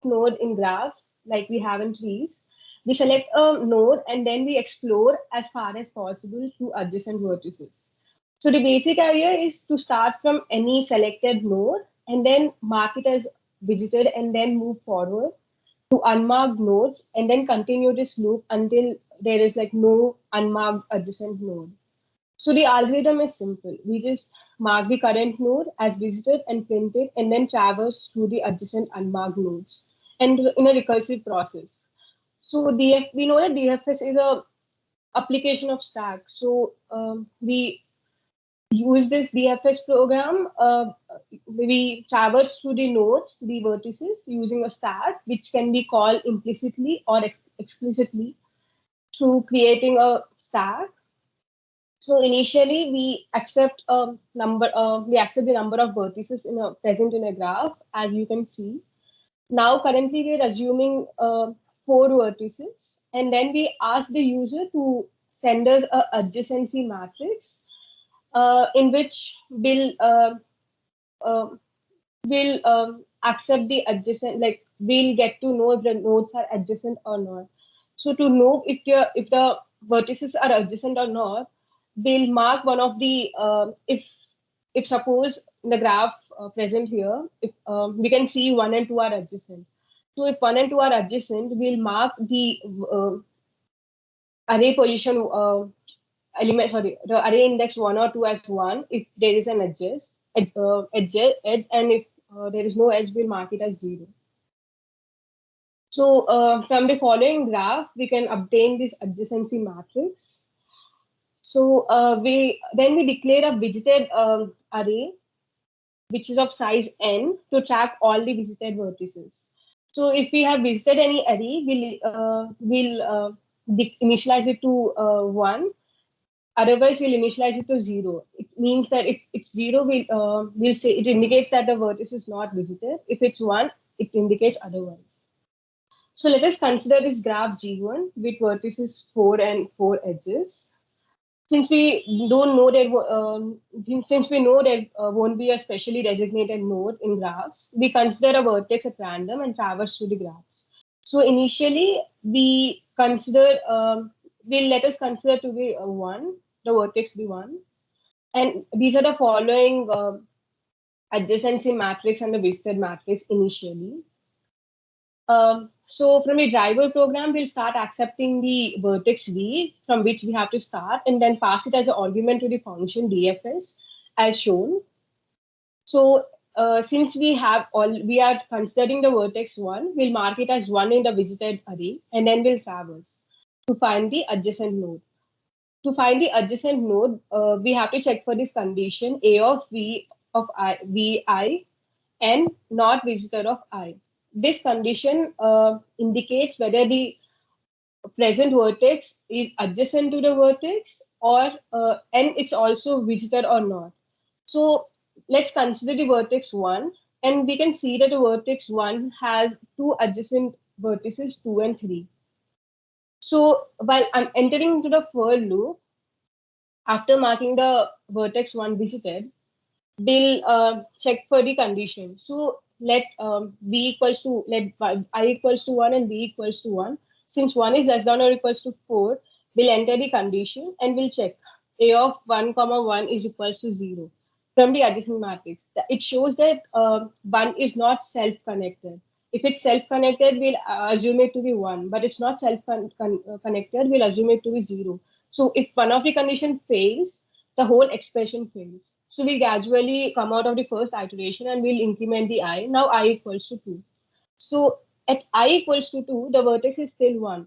node in graphs like we have in trees. We select a node and then we explore as far as possible to adjacent vertices. So the basic idea is to start from any selected node and then mark it as visited and then move forward to unmarked nodes and then continue this loop until there is like no unmarked adjacent node. So the algorithm is simple. We just mark the current node as visited and print it, and then traverse through the adjacent unmarked nodes, and in a recursive process. So we know that DFS is a application of Stack. So we use this DFS program. We traverse through the nodes, the vertices, using a stack, which can be called implicitly or explicitly through creating a stack. So initially, we accept the number of vertices present in a graph, as you can see. Now, currently, we're assuming 4 vertices, and then we ask the user to send us a adjacency matrix, in which uh, will accept the adjacent, like we'll get to know if the nodes are adjacent or not. So to know if the vertices are adjacent or not, we'll mark one of the if suppose in the graph present here, if we can see 1 and 2 are adjacent. So if 1 and 2 are adjacent, we'll mark the array position element, sorry, the array index 1 or 2 as 1 if there is an edge, and if there is no edge, we'll mark it as 0. So from the following graph, we can obtain this adjacency matrix. So we declare a visited array, which is of size n, to track all the visited vertices. So if we have visited any array, we'll initialize it to 1. Otherwise, we'll initialize it to 0. It means that if it's 0, we'll say it indicates that the vertex is not visited. If it's 1, it indicates otherwise. So let us consider this graph G1 with vertices 4 and 4 edges. Since we don't know that, since we know there won't be a specially designated node in graphs, we consider a vertex at random and traverse through the graphs. So initially, we'll let us consider to be 1, the vertex be 1. And these are the following adjacency matrix and the visited matrix initially. So from the driver program, we'll start accepting the vertex V from which we have to start and then pass it as an argument to the function DFS as shown. So since we are considering the vertex 1, we'll mark it as 1 in the visited array and then we'll traverse to find the adjacent node. To find the adjacent node, we have to check for this condition A of V of I, Vi and not visitor of I. This condition indicates whether the present vertex is adjacent to the vertex and it's also visited or not. So let's consider the vertex 1, and we can see that the vertex 1 has 2 adjacent vertices 2 and 3. So while I'm entering into the for loop, after marking the vertex 1 visited, we'll check for the condition. So let I equals to 1 and b equals to 1. Since 1 is less than or equals to 4, we'll enter the condition and we'll check a of 1 comma 1 is equals to 0 from the adjacent matrix. It shows that 1 is not self-connected. If it's self-connected, we'll assume it to be 1, but it's not self-connected, we'll assume it to be 0. So if one of the condition fails, the whole expression fails. So we gradually come out of the first iteration and we'll increment the I. Now I equals to 2. So at I equals to 2, the vertex is still 1.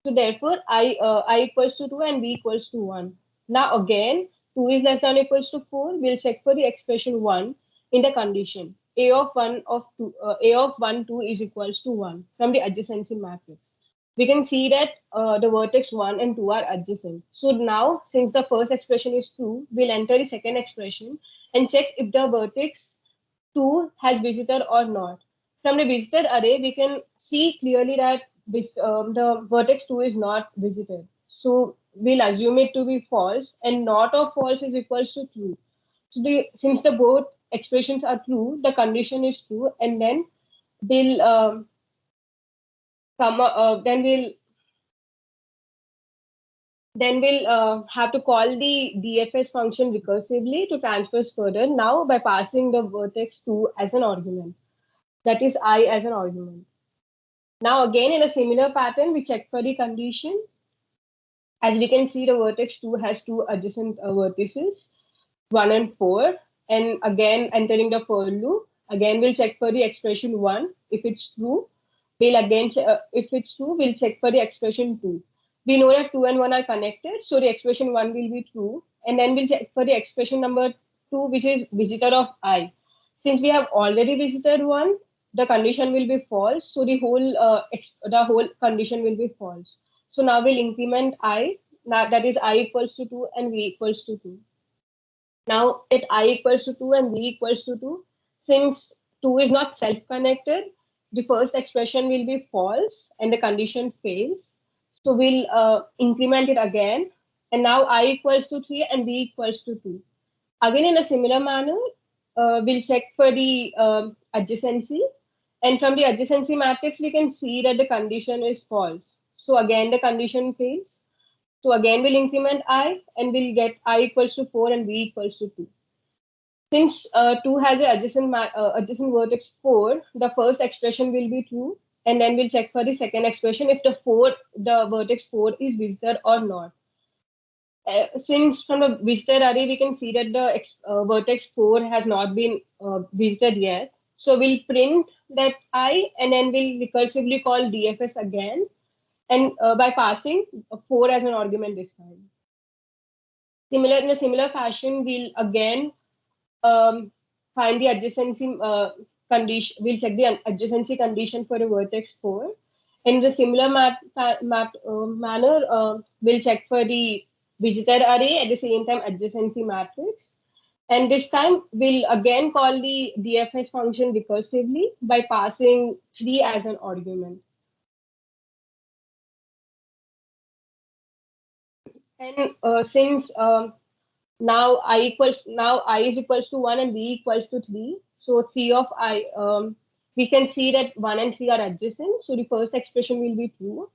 So therefore, I equals to 2 and b equals to 1. Now again, 2 is less than or equals to 4. We'll check for the expression 1 in the condition. A of 1, 2 is equals to 1 from the adjacency matrix. We can see that the vertex 1 and 2 are adjacent. So now, since the first expression is 2, we'll enter the second expression and check if the vertex 2 has visitor or not. From the visitor array, we can see clearly that the vertex 2 is not visited. So we'll assume it to be false, and not of false is equals to true. So since the both expressions are true, the condition is true, and then we'll have to call the DFS function recursively to transfer further, now by passing the vertex 2 as an argument. That is I as an argument. Now again, in a similar pattern, we check for the condition. As we can see, the vertex 2 has two adjacent vertices, 1 and 4. And again, entering the for loop, again, we'll check for the expression 1. If it's true, if it's true, we'll check for the expression 2. We know that 2 and 1 are connected, so the expression 1 will be true. And then we'll check for the expression number 2, which is visitor of I. Since we have already visited 1, the condition will be false. So the whole condition will be false. So now we'll increment I, that is I equals to 2 and V equals to 2. Now at I equals to 2 and V equals to 2, since 2 is not self-connected, the first expression will be false and the condition fails. So we'll increment it again. And now I equals to 3 and V equals to 2. Again, in a similar manner, we'll check for the adjacency. And from the adjacency matrix, we can see that the condition is false. So again, the condition fails. So again, we'll increment I and we'll get I equals to 4 and V equals to 2. Since 2 has an adjacent vertex 4, the first expression will be true. And then we'll check for the second expression if the vertex 4 is visited or not. Since from the visited array, we can see that the vertex 4 has not been visited yet. So we'll print that I and then we'll recursively call DFS again. And by passing 4 as an argument this time. In a similar fashion, we'll again find the adjacency condition. We'll check the adjacency condition for a vertex 4. In the similar manner, we'll check for the visited array at the same time adjacency matrix. And this time, we'll again call the DFS function recursively by passing 3 as an argument. And since now I is equals to 1 and V equals to 3, so 3 of I, we can see that 1 and 3 are adjacent, so the first expression will be true.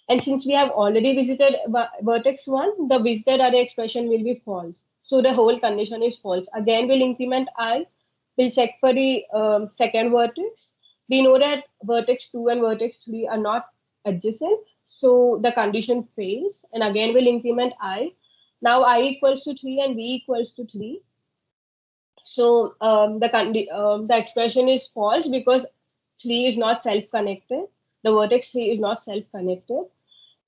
And since we have already visited vertex 1, the visited array expression will be false. So the whole condition is false. Again, we'll increment I, we'll check for the second vertex. We know that vertex 2 and vertex 3 are not adjacent, so the condition fails. And again, we'll increment I. Now I equals to 3 and V equals to 3. So the expression is false because 3 is not self-connected. The vertex 3 is not self-connected.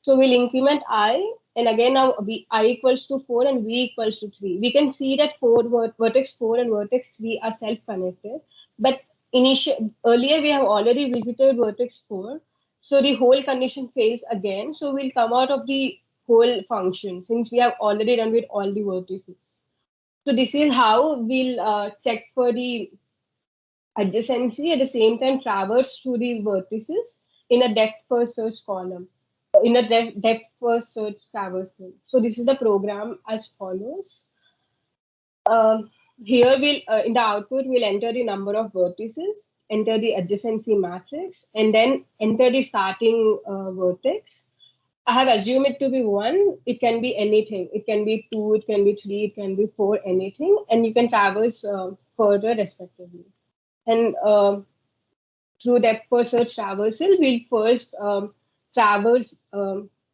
So we'll increment I, and again now I equals to 4 and V equals to 3. We can see that vertex 4 and vertex 3 are self-connected. But earlier we have already visited vertex 4. So the whole condition fails again. So we'll come out of the whole function since we have already done with all the vertices. So this is how we'll check for the adjacency at the same time traverse through the vertices in a depth first search column, in a depth first search traversal. So this is the program as follows. Here we'll in the output we'll enter the number of vertices, enter the adjacency matrix, and then enter the starting vertex. I have assumed it to be 1. It can be anything. It can be 2, it can be 3, it can be 4, anything. And you can traverse further respectively. And through depth first search traversal, we'll first traverse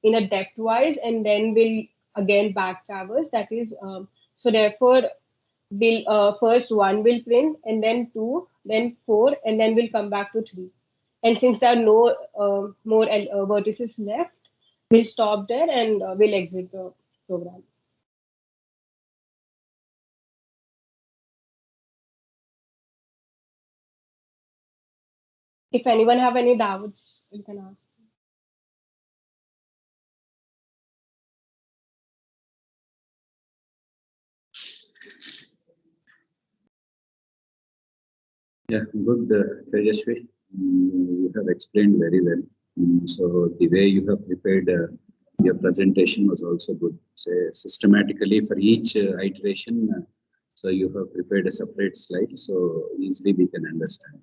in a depth wise, and then we'll again back traverse. That is, so therefore, we'll first 1 will print, and then 2, then 4, and then we'll come back to 3. And since there are no more vertices left, we'll stop there and we'll exit the program. If anyone have any doubts, you can ask. Yeah, good, Tejasvi. You have explained very well. So the way you have prepared your presentation was also good. Say systematically for each iteration, so you have prepared a separate slide, so easily we can understand.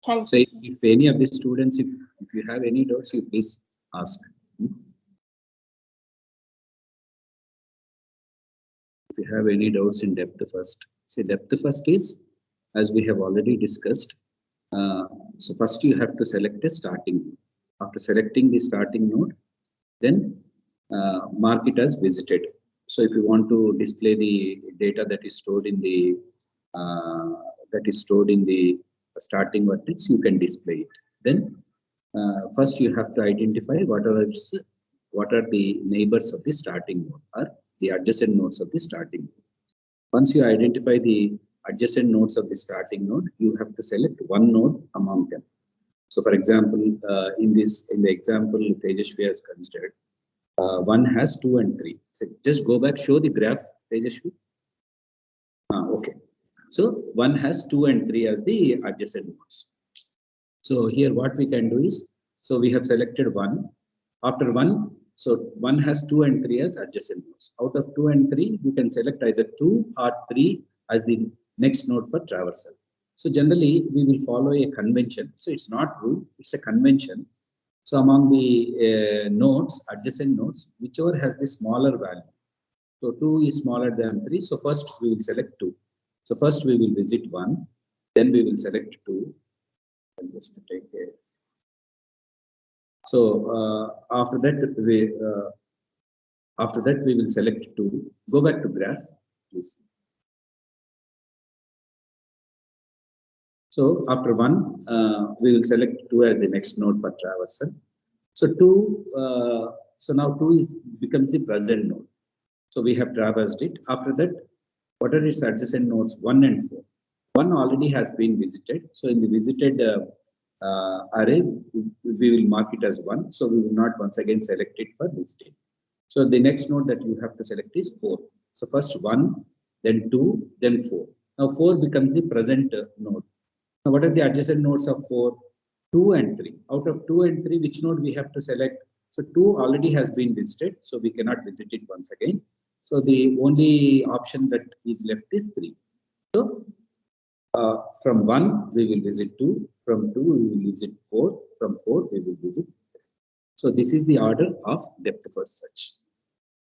Thank So you. if any of the students, if you have any doubts, you please ask. If you have any doubts in depth first. See, depth first is, as we have already discussed. So first you have to select a starting node. After selecting the starting node, then mark it as visited. So if you want to display the data that is stored in the starting vertex, you can display it. Then first you have to identify what are the neighbors of the starting node or the adjacent nodes of the starting node. Once you identify the adjacent nodes of the starting node, you have to select one node among them. So for example, in the example Tejashwi has considered, 1 has 2 and 3. So just go back, show the graph, Tejashwi. Okay. So 1 has 2 and 3 as the adjacent nodes. So here what we can do is, so we have selected 1. After 1, so 1 has 2 and 3 as adjacent nodes. Out of 2 and 3, you can select either 2 or 3 as the next node for traversal. So generally, we will follow a convention. So it's not rule, it's a convention. So among the nodes, adjacent nodes, whichever has the smaller value. So 2 is smaller than 3. So first we will select 2. So first we will visit 1, then we will select 2. And just to take a. So after that we will select 2. Go back to graph, please. So after 1, we will select 2 as the next node for traversal. So 2. So now 2 becomes the present node. So we have traversed it. After that, what are its adjacent nodes 1 and 4? 1 already has been visited. So in the visited array, we will mark it as 1. So we will not once again select it for visiting. So the next node that you have to select is 4. So first 1, then 2, then 4. Now 4 becomes the present node. Now what are the adjacent nodes of 4? 2 and 3. Out of 2 and 3, which node we have to select? So 2 already has been visited, so we cannot visit it once again. So the only option that is left is 3. So from 1, we will visit 2. From 2, we will visit 4. From 4, we will visit 3. So this is the order of depth first search.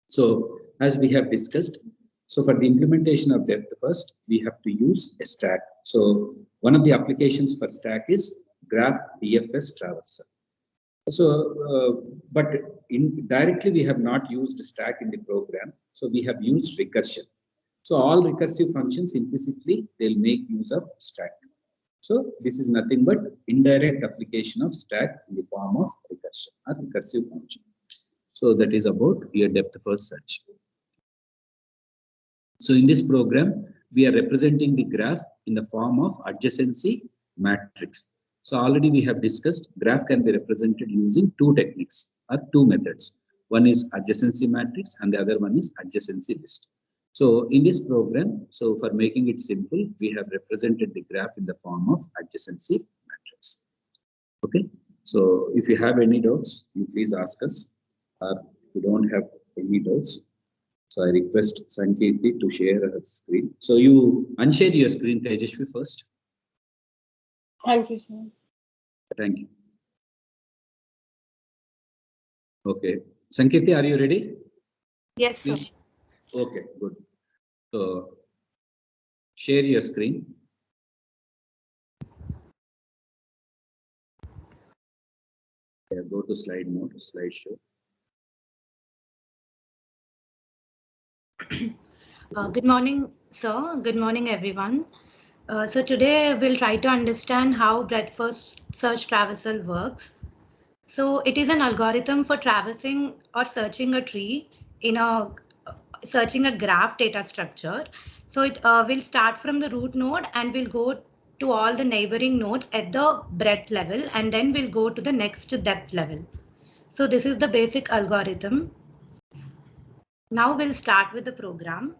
So as we have discussed, so for the implementation of depth first, we have to use a stack. So one of the applications for stack is Graph DFS Traversal. So, but directly we have not used stack in the program. So we have used recursion. So all recursive functions implicitly, they'll make use of stack. So this is nothing but indirect application of stack in the form of recursion or recursive function. So that is about your depth first search. So in this program, we are representing the graph in the form of adjacency matrix. So already we have discussed graph can be represented using 2 techniques or 2 methods. One is adjacency matrix and the other one is adjacency list. So in this program, so for making it simple, we have represented the graph in the form of adjacency matrix. Okay. So if you have any doubts, you please ask us. If you don't have any doubts, so I request Sankirti to share her screen. So you unshare your screen, Tejashwi, first. Thank you, sir. Thank you. Okay. Sankirti, are you ready? Yes, sir. Please. Okay, good. So share your screen. Yeah, go to slide mode, slideshow. Good morning, sir. Good morning, everyone. So today we'll try to understand how breadth first search traversal works. So it is an algorithm for traversing or searching a tree in a searching a graph data structure. So it will start from the root node and will go to all the neighboring nodes at the breadth level, and then we'll go to the next depth level. So this is the basic algorithm. Now we'll start with the program.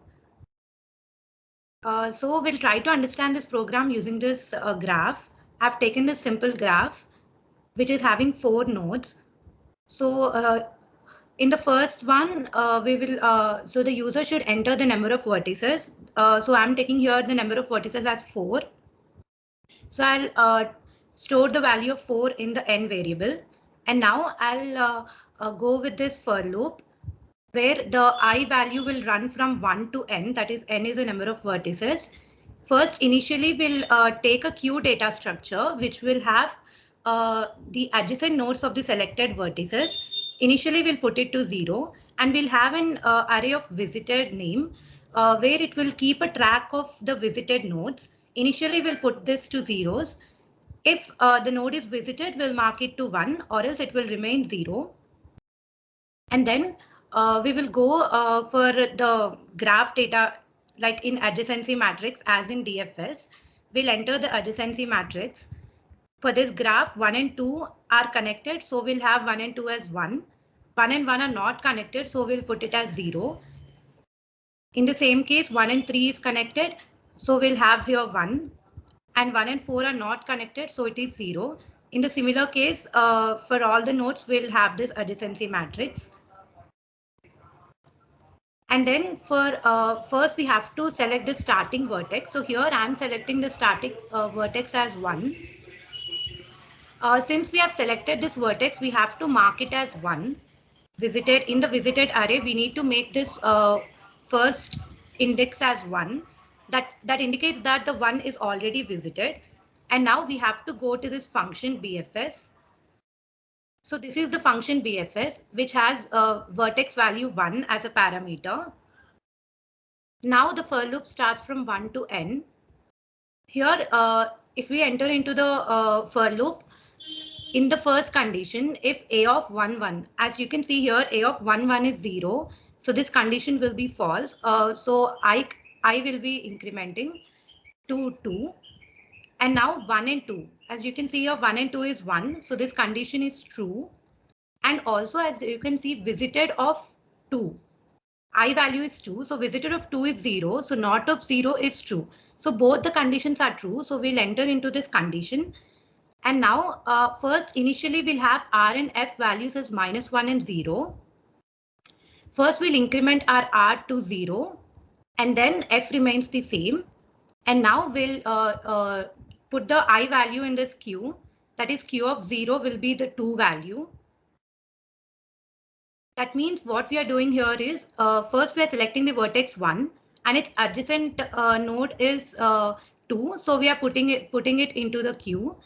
So we'll try to understand this program using this graph. I've taken this simple graph, which is having 4 nodes. So in the first one, so the user should enter the number of vertices. So I'm taking here the number of vertices as 4. So I'll store the value of 4 in the n variable. And now I'll go with this for loop where the I value will run from 1 to n, that is n is the number of vertices. First, initially we'll take a queue data structure which will have the adjacent nodes of the selected vertices. Initially we'll put it to 0 and we'll have an array of visited name where it will keep a track of the visited nodes. Initially we'll put this to zeros. If the node is visited, we'll mark it to 1 or else it will remain 0. And then we will go for the graph data like in adjacency matrix as in DFS. We'll enter the adjacency matrix. For this graph, 1 and 2 are connected, so we'll have 1 and 2 as 1. 1 and 1 are not connected, so we'll put it as 0. In the same case, 1 and 3 is connected, so we'll have here 1. And 1 and 4 are not connected, so it is 0. In the similar case, for all the nodes, we'll have this adjacency matrix. And then for first, we have to select the starting vertex. So here I'm selecting the starting vertex as 1. Since we have selected this vertex, we have to mark it as 1. Visited in the visited array, we need to make this first index as 1. That indicates that the 1 is already visited. And now we have to go to this function BFS. So this is the function BFS, which has vertex value 1 as a parameter. Now the for loop starts from 1 to n. Here, if we enter into the for loop, in the first condition, if a of 1, 1, as you can see here, a of 1, 1 is 0. So this condition will be false. So I will be incrementing to 2. And now 1 and 2, as you can see here, 1 and 2 is 1. So this condition is true. And also, as you can see, visited of 2. I value is 2. So visited of 2 is 0. So not of 0 is true. So both the conditions are true. So we'll enter into this condition. And now first, initially we'll have R and F values as -1 and 0. First, we'll increment our R to 0 and then F remains the same. And now we'll put the I value in this queue. That is Q of 0 will be the 2 value. That means what we are doing here is first we are selecting the vertex 1 and its adjacent node is 2. So we are putting it into the queue.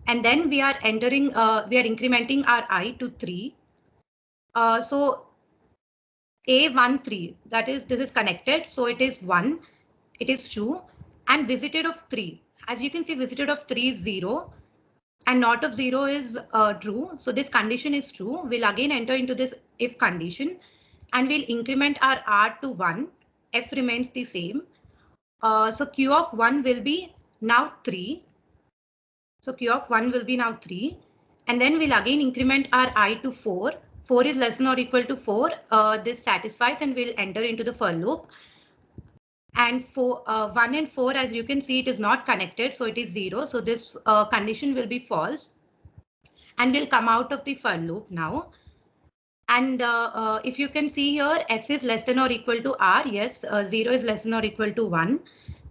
And then we are entering, we are incrementing our I to 3. So A1, 3, that is, this is connected. So it is 1, it is true. And visited of 3, as you can see, visited of 3 is 0 and not of 0 is true. So this condition is true. We'll again enter into this if condition and we'll increment our R to 1. F remains the same. So Q of 1 will be now 3. So Q of 1 will be now 3. And then we'll again increment our I to 4. 4 is less than or equal to 4. This satisfies and we'll enter into the for loop. And for 1 and 4, as you can see, it is not connected. So it is 0. So this condition will be false. And we'll come out of the for loop now. And if you can see here, F is less than or equal to R. Yes, 0 is less than or equal to 1.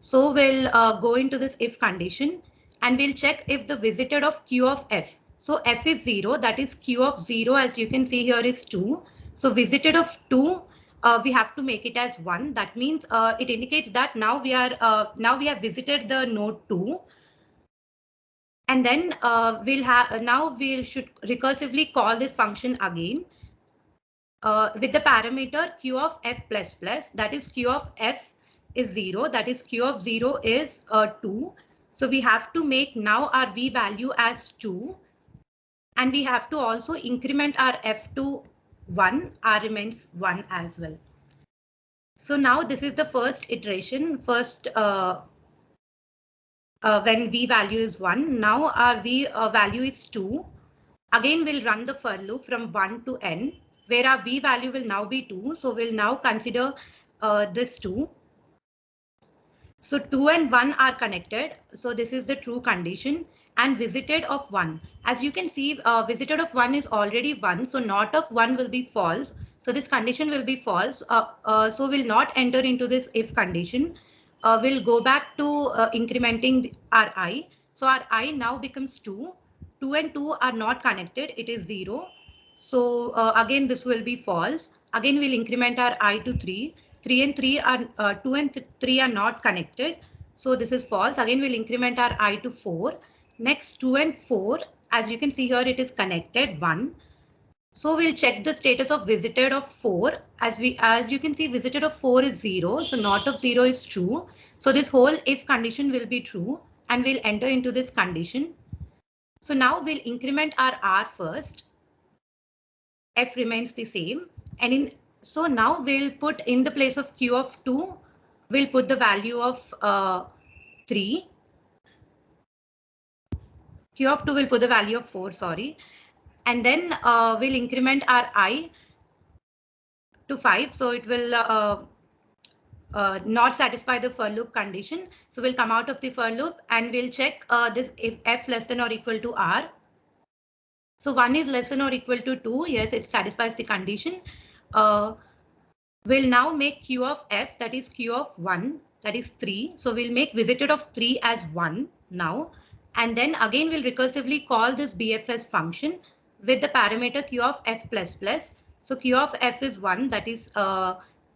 So we'll go into this if condition. And we'll check if the visited of Q of F. So F is 0, that is Q of 0, as you can see here, is 2. So visited of 2, we have to make it as 1. That means it indicates that now we have visited the node 2. And then we should recursively call this function again with the parameter Q of F plus plus, that is Q of F is 0, that is Q of 0 is 2. So we have to make now our V value as 2. And we have to also increment our F to 1. R remains 1 as well. So now this is the first iteration. First, when V value is 1. Now our V value is 2. Again, we'll run the for loop from 1 to n, where our V value will now be 2. So we'll now consider this 2. So 2 and 1 are connected. So this is the true condition. And visited of 1. As you can see, visited of 1 is already 1. So not of 1 will be false. So this condition will be false. So we'll not enter into this if condition. We'll go back to incrementing our I. So our I now becomes 2. 2 and 2 are not connected. It is 0. So again, this will be false. Again, we'll increment our I to 3. 3 and 3 are 2 and 3 are not connected. So this is false. Again, we'll increment our I to 4. Next, 2 and 4, as you can see here, it is connected 1. So we'll check the status of visited of 4. As you can see, visited of 4 is 0. So not of 0 is true. So this whole if condition will be true and we'll enter into this condition. So now we'll increment our R first. F remains the same. And so now we'll put in the place of Q of 2, we'll put the value of 3. Q of 2 will put the value of 4, sorry. And then we'll increment our I to 5. So it will not satisfy the for loop condition. So we'll come out of the for loop and we'll check this if F less than or equal to R. So 1 is less than or equal to 2. Yes, it satisfies the condition. We'll now make Q of F, that is Q of 1, that is 3. So we'll make visited of 3 as 1 now. And then again, we'll recursively call this BFS function with the parameter Q of F plus plus. So Q of F is 1, that is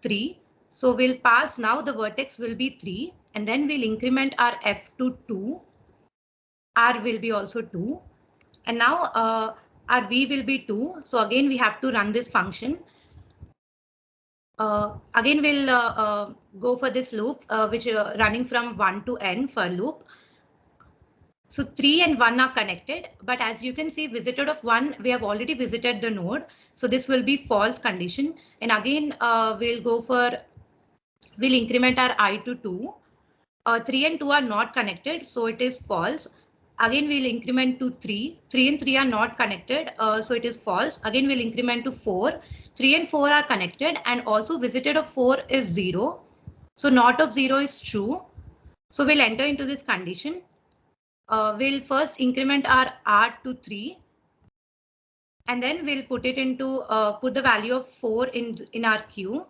3. So we'll pass now the vertex will be 3 and then we'll increment our F to 2. R will be also 2. And now our V will be 2. So again, we have to run this function. Again, we'll go for this loop, which running from 1 to n for loop. So 3 and 1 are connected, but as you can see, visited of 1, we have already visited the node. So this will be false condition. And again, we'll increment our I to 2. 3 and 2 are not connected, so it is false. Again, we'll increment to 3. 3 and 3 are not connected, so it is false. Again, we'll increment to 4. 3 and 4 are connected and also visited of 4 is 0. So not of 0 is true. So we'll enter into this condition. We'll first increment our R to 3. And then we'll put it into, put the value of 4 in our queue.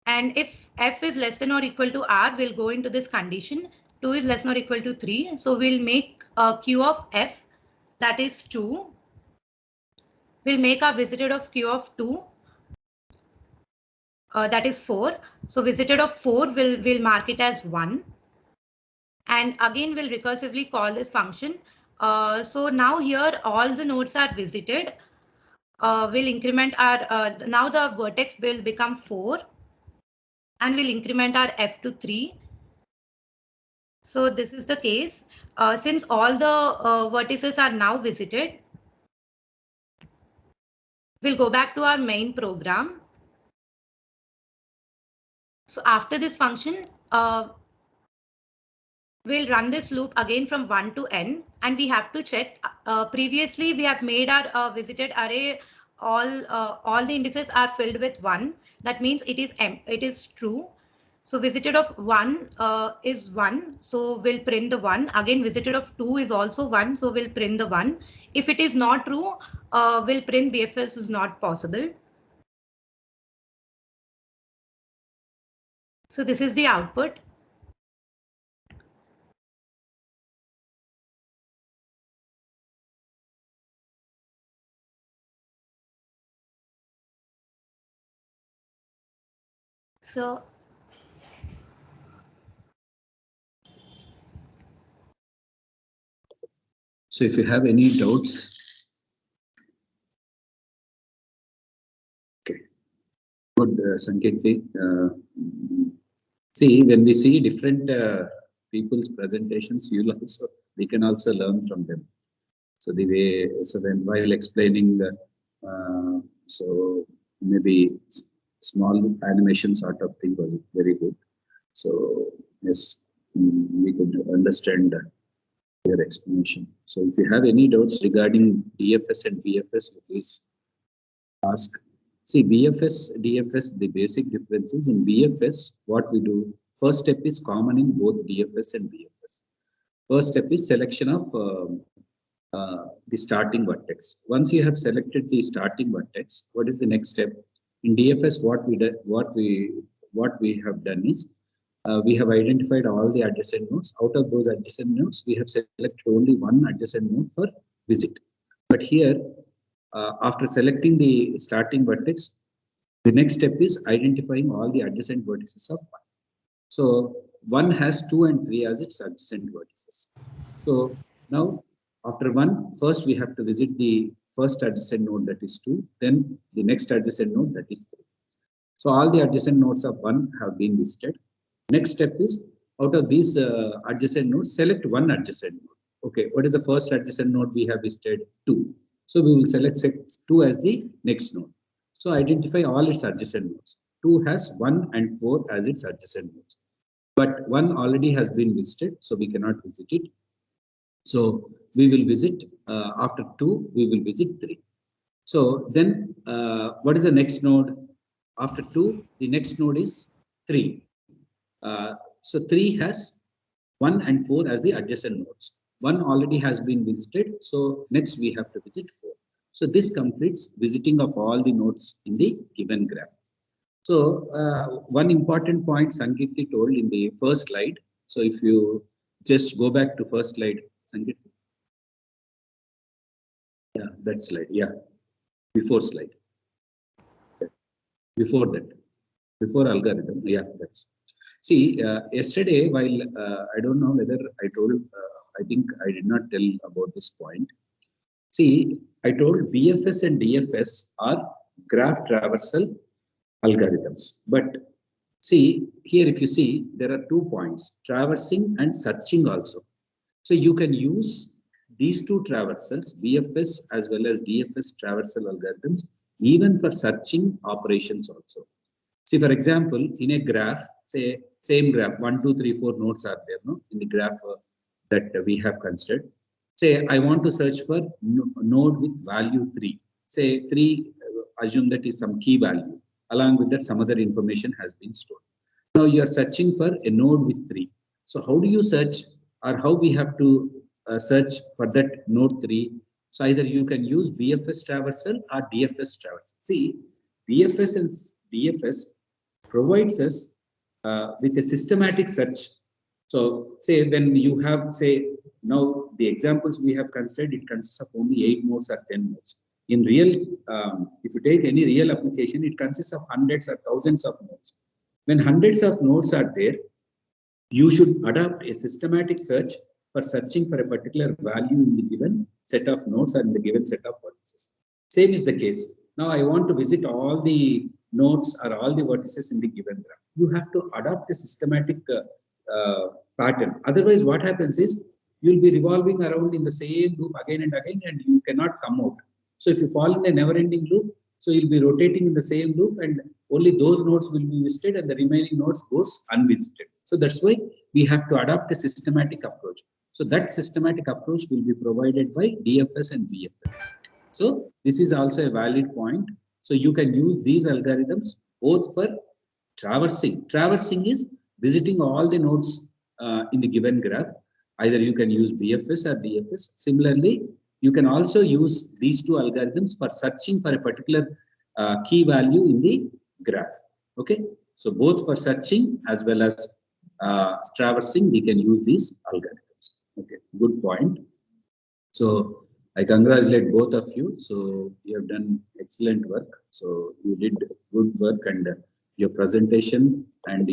And if F is less than or equal to R, we'll go into this condition. 2 is less than or equal to 3. So we'll make Q of F, that is 2. We'll make our visited of Q of 2, that is 4. So visited of 4, we'll mark it as 1. And again, we'll recursively call this function. So now here, all the nodes are visited. We'll increment our, now the vertex will become 4. And we'll increment our F to 3. So this is the case. Since all the vertices are now visited, we'll go back to our main program. So after this function, we'll run this loop again from 1 to n, and we have to check. Previously, we have made our visited array. All the indices are filled with 1. That means it is true. So visited of 1 is 1. So we'll print the 1. Again, visited of 2 is also 1. So we'll print the 1. If it is not true, we'll print BFS is not possible. So this is the output. So if you have any doubts, okay, good, Sanketi. See, when we see different people's presentations, we can also learn from them. So the way, so then while explaining, so maybe small animation sort of thing was very good. So yes, we could understand your explanation. So if you have any doubts regarding DFS and BFS, please ask. See, BFS, DFS, the basic differences in BFS, what we do, first step is common in both DFS and BFS. First step is selection of the starting vertex. Once you have selected the starting vertex, what is the next step? In DFS, what we have done is we have identified all the adjacent nodes. Out of those adjacent nodes, we have selected only one adjacent node for visit. But here, after selecting the starting vertex, the next step is identifying all the adjacent vertices of 1. So 1 has 2 and 3 as its adjacent vertices. So now after 1, first we have to visit the first adjacent node, that is 2, then the next adjacent node, that is 3. So all the adjacent nodes of 1 have been visited. Next step is, out of these adjacent nodes, select one adjacent node. Okay, what is the first adjacent node we have visited? 2. So we will select 2 as the next node. So identify all its adjacent nodes. 2 has 1 and 4 as its adjacent nodes. But 1 already has been visited, so we cannot visit it. So we will visit, after 2, we will visit 3. So then what is the next node? After 2, the next node is 3. So 3 has 1 and 4 as the adjacent nodes. 1 already has been visited, so next we have to visit 4. So this completes visiting of all the nodes in the given graph. So one important point Sankirti told in the first slide. So if you just go back to first slide, Sankirti. Yeah, that slide. Yeah, before slide. Before that, before algorithm. Yeah, that's. See, yesterday, while I don't know whether I told, I think I did not tell about this point. See, I told BFS and DFS are graph traversal algorithms. But see, here if you see, there are 2 points, traversing and searching also. So you can use these 2 traversals, BFS as well as DFS traversal algorithms, even for searching operations also. See, for example, in a graph, say same graph, 1, 2, 3, 4 nodes are there, no, in the graph that we have considered. Say I want to search for node with value 3. Say 3, assume that is some key value. Along with that, some other information has been stored. Now you are searching for a node with 3. So how do you search, or how we have to search for that node 3? So either you can use BFS traversal or DFS traversal. See, BFS and DFS provides us with a systematic search. So say when you have, say, now the examples we have considered, it consists of only 8 nodes or 10 nodes. In real, if you take any real application, it consists of hundreds or thousands of nodes. When hundreds of nodes are there, you should adopt a systematic search for searching for a particular value in the given set of nodes or in the given set of vertices. Same is the case. Now I want to visit all the nodes or all the vertices in the given graph. You have to adopt a systematic pattern. Otherwise, what happens is you'll be revolving around in the same loop again and again, and you cannot come out. So if you fall in a never-ending loop, so you'll be rotating in the same loop, and only those nodes will be visited, and the remaining nodes goes unvisited. So that's why we have to adopt a systematic approach. So that systematic approach will be provided by DFS and BFS. So this is also a valid point. So you can use these algorithms both for traversing. Traversing is visiting all the nodes in the given graph. Either you can use BFS or DFS. Similarly, you can also use these 2 algorithms for searching for a particular key value in the graph. Okay, so both for searching as well as traversing, we can use these algorithms. Okay, good point. So I congratulate both of you. So you have done excellent work. So you did good work, and your presentation and